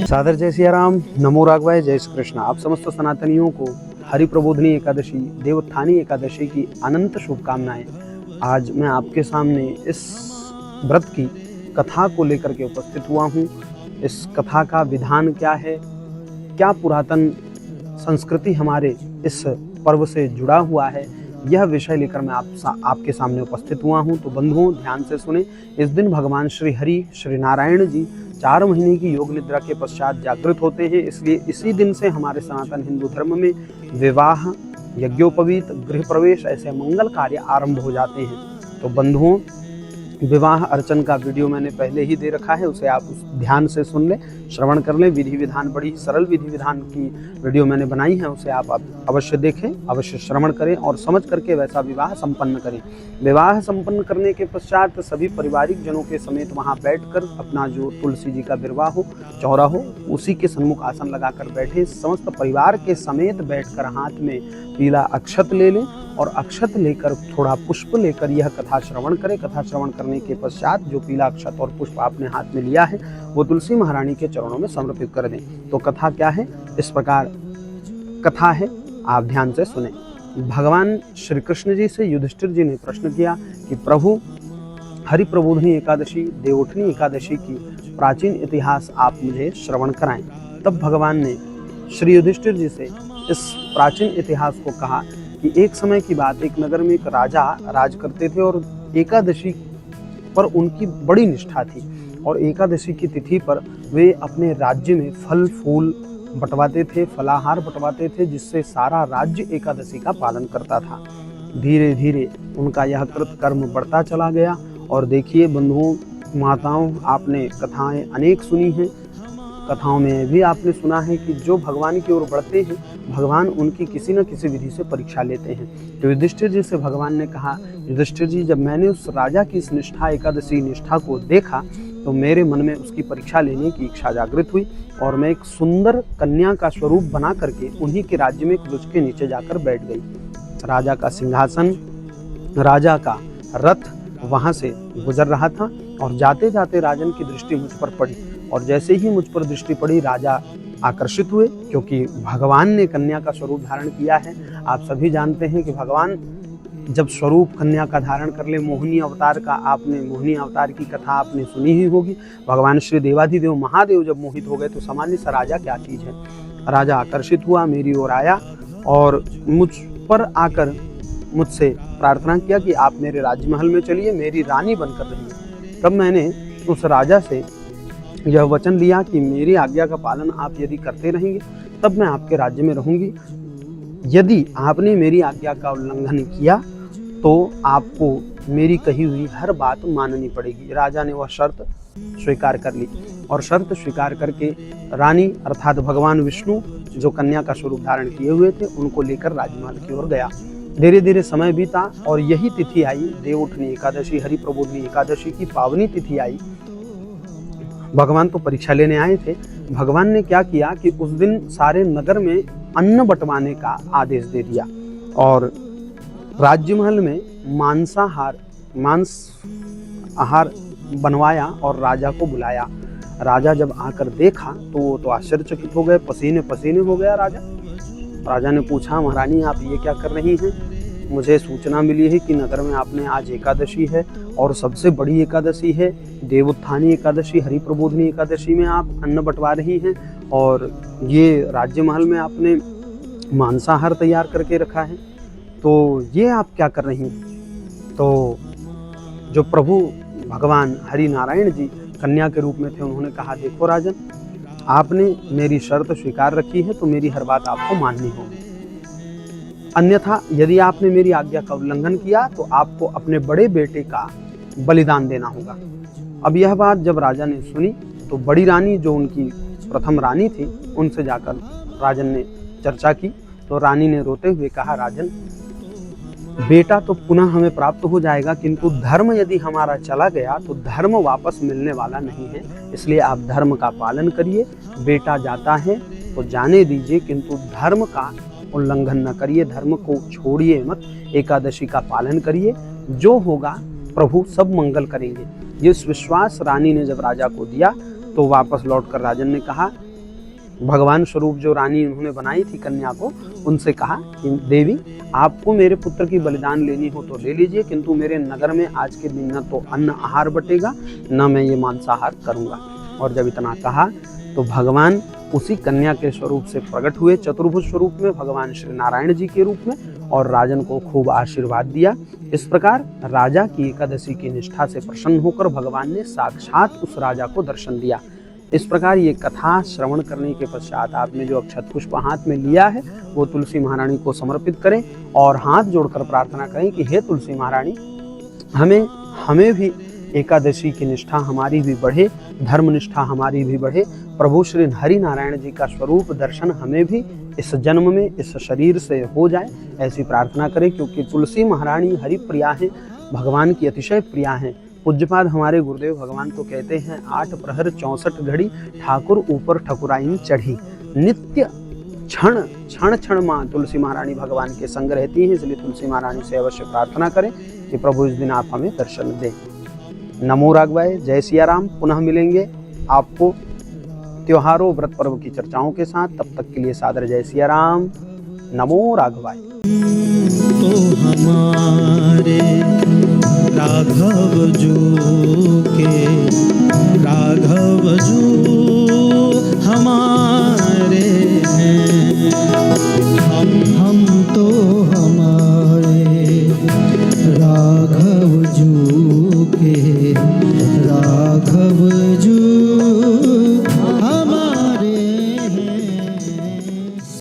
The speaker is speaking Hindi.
सादर जय सिया राम, नमो राघवाय, जय श्री कृष्ण। आप समस्त सनातनियों को हरि प्रबोधनी एकादशी, देवोत्थानी एकादशी की अनंत शुभकामनाएं। आज मैं आपके सामने इस व्रत की कथा को लेकर के उपस्थित हुआ हूँ। इस कथा का विधान क्या है, क्या पुरातन संस्कृति हमारे इस पर्व से जुड़ा हुआ है, यह विषय लेकर मैं आपके सामने उपस्थित हुआ हूँ। तो बंधुओं, ध्यान से सुने। इस दिन भगवान श्री हरि श्री नारायण जी 4 महीने की योग निद्रा के पश्चात जागृत होते हैं। इसलिए इसी दिन से हमारे सनातन हिंदू धर्म में विवाह, यज्ञोपवीत, गृह प्रवेश ऐसे मंगल कार्य आरंभ हो जाते हैं। तो बंधुओं, विवाह अर्चन का वीडियो मैंने पहले ही दे रखा है, उसे आप ध्यान से सुन लें, श्रवण कर लें। विधि विधान, बड़ी सरल विधि विधान की वीडियो मैंने बनाई है, उसे आप अवश्य देखें, अवश्य श्रवण करें और समझ करके वैसा विवाह संपन्न करें। विवाह संपन्न करने के पश्चात सभी पारिवारिक जनों के समेत वहां बैठकर अपना जो तुलसी जी का बिरवा हो, चौरा हो, उसी के सन्मुख आसन लगाकर बैठे। समस्त परिवार के समेत बैठकर हाथ में पीला अक्षत ले लें और अक्षत लेकर थोड़ा पुष्प लेकर यह कथा श्रवण करें। कथा श्रवण करने के पश्चात जो पीला अक्षत और पुष्प आपने हाथ में लिया है वो तुलसी महारानी के चरणों में समर्पित कर दें। तो कथा क्या है, इस प्रकार कथा है, आप ध्यान से सुने। भगवान श्री कृष्ण जी से युधिष्ठिर जी ने प्रश्न किया कि प्रभु, हरि प्रबोधनी एकादशी, देवोत्थानी एकादशी की प्राचीन इतिहास आप मुझे श्रवण कराएं। तब भगवान ने श्री युधिष्ठिर जी से इस प्राचीन इतिहास को कहा कि एक समय की बात, एक नगर में एक राजा राज करते थे और एकादशी पर उनकी बड़ी निष्ठा थी और एकादशी की तिथि पर वे अपने राज्य में फल फूल बंटवाते थे, फलाहार बंटवाते थे, जिससे सारा राज्य एकादशी का पालन करता था। धीरे धीरे उनका यह कृत कर्म बढ़ता चला गया। और देखिए बंधुओं, माताओं, आपने कथाएं अनेक सुनी हैं, कथाओं में भी आपने सुना है कि जो भगवान की ओर बढ़ते हैं, भगवान उनकी किसी न किसी विधि से परीक्षा लेते हैं। तो युधिष्ठिर जी से भगवान ने कहा, युधिष्ठिर जी, जब मैंने उस राजा की इस निष्ठा, एकादशी निष्ठा को देखा तो मेरे मन में उसकी परीक्षा लेने की इच्छा जागृत हुई और मैं एक सुंदर कन्या का स्वरूप बना करके उन्हीं के राज्य में एक वृक्ष के नीचे जाकर बैठ गई। राजा का सिंहासन, राजा का रथ वहां से गुजर रहा था और जाते जाते राजन की दृष्टि मुझ पर पड़ी और जैसे ही मुझ पर दृष्टि पड़ी, राजा आकर्षित हुए, क्योंकि भगवान ने कन्या का स्वरूप धारण किया है। आप सभी जानते हैं कि भगवान जब स्वरूप कन्या का धारण कर ले, मोहिनी अवतार का, आपने मोहिनी अवतार की कथा आपने सुनी ही होगी। भगवान श्री देवाधिदेव महादेव जब मोहित हो गए तो सामान्य सा राजा क्या चीज है। राजा आकर्षित हुआ, मेरी ओर आया और मुझ पर आकर मुझसे प्रार्थना किया कि आप मेरे राजमहल में चलिए, मेरी रानी बनकर रहिए। तब मैंने उस राजा से यह वचन लिया कि मेरी आज्ञा का पालन आप यदि करते रहेंगे तब मैं आपके राज्य में रहूंगी। यदि आपने मेरी आज्ञा का उल्लंघन किया तो आपको मेरी कही हुई हर बात माननी पड़ेगी। राजा ने वह शर्त स्वीकार कर ली और शर्त स्वीकार करके रानी अर्थात भगवान विष्णु, जो कन्या का स्वरूप धारण किए हुए थे, उनको लेकर राजमहल की ओर गया। धीरे धीरे समय बीता और यही तिथि आई, देवोत्थानी एकादशी, हरि प्रबोधनी एकादशी की पावनी तिथि आई। भगवान तो परीक्षा लेने आए थे। भगवान ने क्या किया कि उस दिन सारे नगर में अन्न बंटवाने का आदेश दे दिया और राज्यमहल में मांस आहार बनवाया और राजा को बुलाया। राजा जब आकर देखा तो वो तो आश्चर्यचकित हो गए, पसीने पसीने हो गया राजा। राजा ने पूछा, महारानी आप ये क्या कर रही हैं? मुझे सूचना मिली है कि नगर में आपने आज एकादशी है और सबसे बड़ी एकादशी है, देवोत्थानी एकादशी, हरि प्रबोधनी एकादशी में आप अन्न बंटवा रही हैं और ये राज्य महल में आपने मांसाहार तैयार करके रखा है, तो ये आप क्या कर रही हैं? तो जो प्रभु भगवान हरि नारायण जी कन्या के रूप में थे, उन्होंने कहा, देखो राजन, आपने मेरी शर्त स्वीकार रखी है तो मेरी हर बात आपको माननी होगी, अन्यथा यदि आपने मेरी आज्ञा का उल्लंघन किया तो आपको अपने बड़े बेटे का बलिदान देना होगा। अब यह बात जब राजा ने सुनी तो बड़ी रानी, जो उनकी प्रथम रानी थी, उनसे जाकर राजन ने चर्चा की। तो रानी ने रोते हुए कहा, राजन, बेटा तो पुनः हमें प्राप्त हो जाएगा, किंतु धर्म यदि हमारा चला गया तो धर्म वापस मिलने वाला नहीं है, इसलिए आप धर्म का पालन करिए। बेटा जाता है तो जाने दीजिए, किंतु धर्म का उल्लंघन न करिए, धर्म को छोड़िए मत, एकादशी का पालन करिए, जो होगा प्रभु सब मंगल करेंगे। ये विश्वास रानी ने जब राजा को दिया तो वापस लौटकर राजन ने कहा, भगवान स्वरूप जो रानी उन्होंने बनाई थी कन्या को, उनसे कहा कि देवी, आपको मेरे पुत्र की बलिदान लेनी हो तो ले लीजिए, किंतु मेरे नगर में आज के दिन न तो अन्न आहार बटेगा, न मैं ये मांसाहार करूंगा। और जब इतना कहा तो भगवान उसी कन्या के स्वरूप से प्रकट हुए, चतुर्भुज स्वरूप में, भगवान श्री नारायण जी के रूप में, और राजन को खूब आशीर्वाद दिया। इस प्रकार राजा की एकादशी की निष्ठा से प्रसन्न होकर भगवान ने साक्षात उस राजा को दर्शन दिया। इस प्रकार ये कथा श्रवण करने के पश्चात आपने जो अक्षत पुष्प हाथ में लिया है वो तुलसी महारानी को समर्पित करें और हाथ जोड़कर प्रार्थना करें कि हे तुलसी महारानी, हमें भी एकादशी की निष्ठा हमारी भी बढ़े, धर्म निष्ठा हमारी भी बढ़े, प्रभु श्री हरि नारायण जी का स्वरूप दर्शन हमें भी इस जन्म में इस शरीर से हो जाए, ऐसी प्रार्थना करें। क्योंकि तुलसी महारानी हरि प्रिया हैं, भगवान की अतिशय प्रिया हैं। पूज्यपाद हमारे गुरुदेव भगवान तो कहते हैं, 8 प्रहर 64 घड़ी ठाकुर ऊपर ठकुराइन चढ़ी, नित्य क्षण क्षण क्षण माँ तुलसी महारानी भगवान के संग रहती हैं। इसलिए तुलसी महारानी से अवश्य प्रार्थना करें कि प्रभु इस दिन आप हमें दर्शन दें। नमो राघवाय, जय सिया राम। पुनः मिलेंगे आपको त्योहारों व्रत पर्व की चर्चाओं के साथ, तब तक के लिए सादर जय सिया राम। नमो राघवाय। तो हमारे राघव जो के राघव जो हमारे हैं।